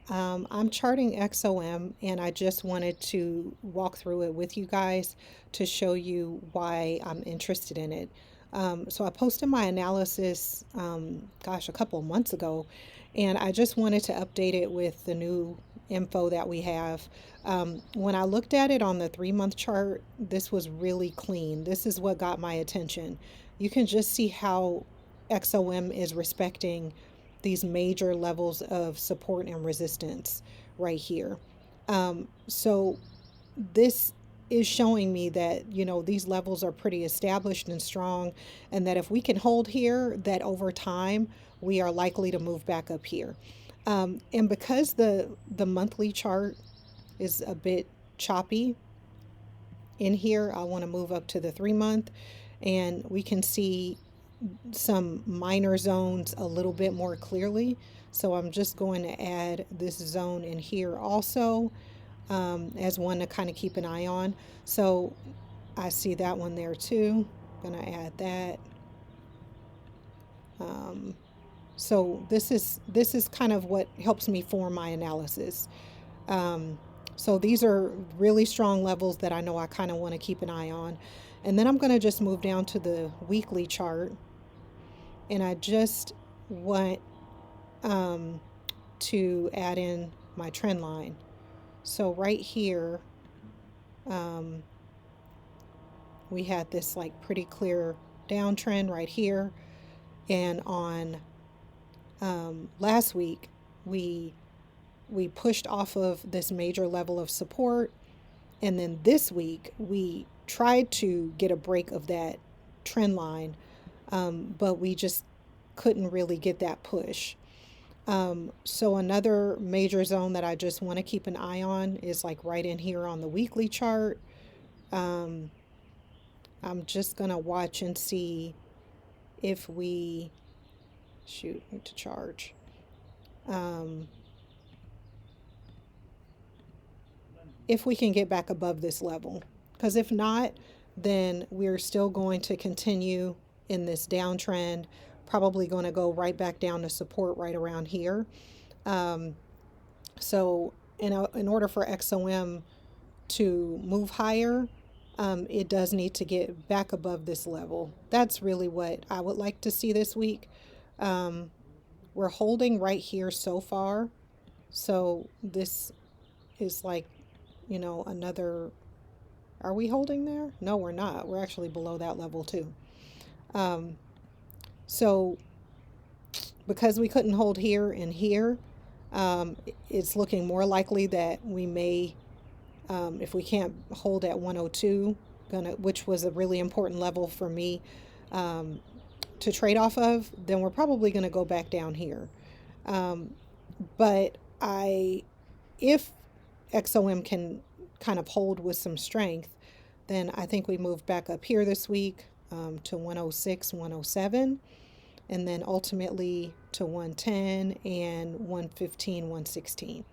XOM. I'm charting XOM, and I just wanted to walk through it with you guys to show you why I'm interested in it. So I posted my analysis, gosh, a couple of months ago, and I just wanted to update it with the new info that we have. When I looked at it on the 3 month chart, this was really clean. This is what got my attention. You can just see how XOM is respecting these major levels of support and resistance right here. So this is showing me that, these levels are pretty established and strong, and that if we can hold here, that over time we are likely to move back up here. And because the monthly chart is a bit choppy in here, I want to move up to the 3 month, and we can see some minor zones a little bit more clearly. So I'm just going to add this zone in here also, as one to kind of keep an eye on. So I see that one there too. Gonna add that. So this is kind of what helps me form my analysis. So these are really strong levels that I know I kind of want to keep an eye on. And then I'm going to just move down to the weekly chart, and I just want to add in my trend line. So right here, we had this like pretty clear downtrend right here, and on last week we pushed off of this major level of support, and then this week we tried to get a break of that trend line, but we just couldn't really get that push. So another major zone that I just want to keep an eye on is like right in here on the weekly chart. I'm just gonna watch and see if we need to charge. If we can get back above this level, because if not, then we're still going to continue in this downtrend, probably going to go right back down to support right around here. So in order for XOM to move higher, it does need to get back above this level. That's really what I would like to see this week. We're holding right here so far. So this is like, another, are we holding there? No, we're not. We're actually below that level too. So because we couldn't hold here and here, it's looking more likely that we may, if we can't hold at 102, which was a really important level for me to trade off of, then we're probably going to go back down here. But if XOM can kind of hold with some strength, then I think we move back up here this week to 106, 107, and then ultimately to 110 and 115, 116.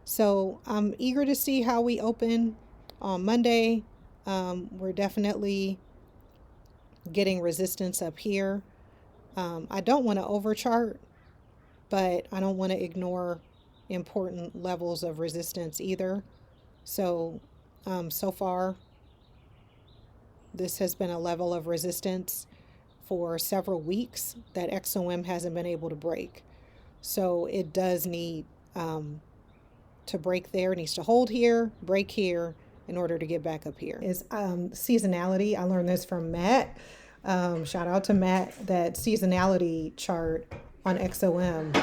So I'm eager to see how we open on Monday. We're definitely getting resistance up here. I don't want to overchart, but I don't want to ignore important levels of resistance either. So, so far, this has been a level of resistance for several weeks that XOM hasn't been able to break. So it does need to break there. It needs to hold here, break here in order to get back up here. Is seasonality. I learned this from Matt. Shout out to Matt. That seasonality chart on XOM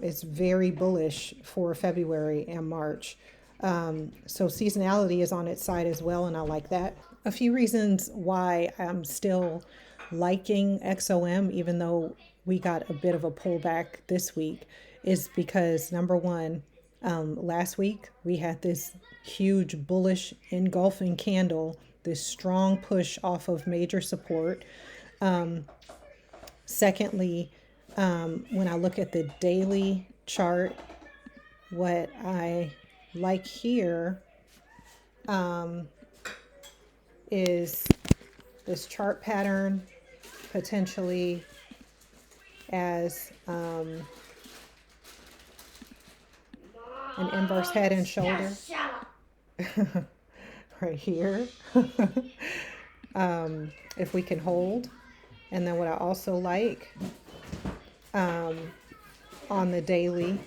is very bullish for February and March. So seasonality is on its side as well, and I like that. A few reasons why I'm still liking XOM, even though we got a bit of a pullback this week, is because number one, last week we had this huge bullish engulfing candle, this strong push off of major support. Secondly, when I look at the daily chart, what I like here is this chart pattern potentially as an inverse head and shoulder right here. If we can hold. And then what I also like um, on the daily,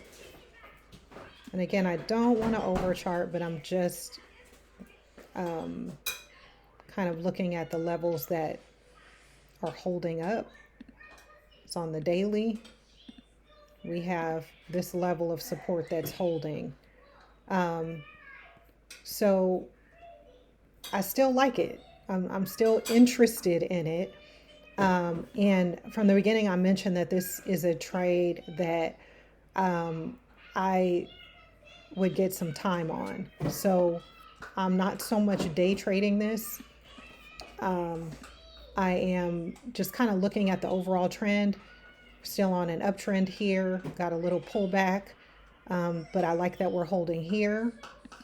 and again, I don't want to overchart, but I'm just kind of looking at the levels that are holding up. So on the daily, we have this level of support that's holding. So I still like it. I'm still interested in it. And from the beginning, I mentioned that this is a trade that I would get some time on. So I'm not so much day trading this. I am just kind of looking at the overall trend. Still on an uptrend here, got a little pullback, but I like that we're holding here.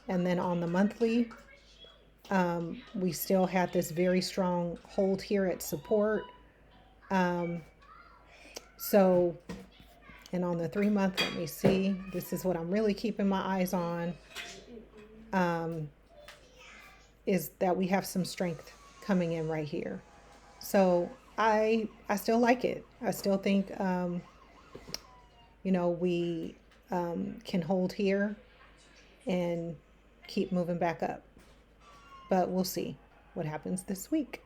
And then on the monthly, we still had this very strong hold here at support. So, and on the 3 month, let me see, this is what I'm really keeping my eyes on, is that we have some strength coming in right here. So I still like it. I still think, we can hold here and keep moving back up. But we'll see what happens this week.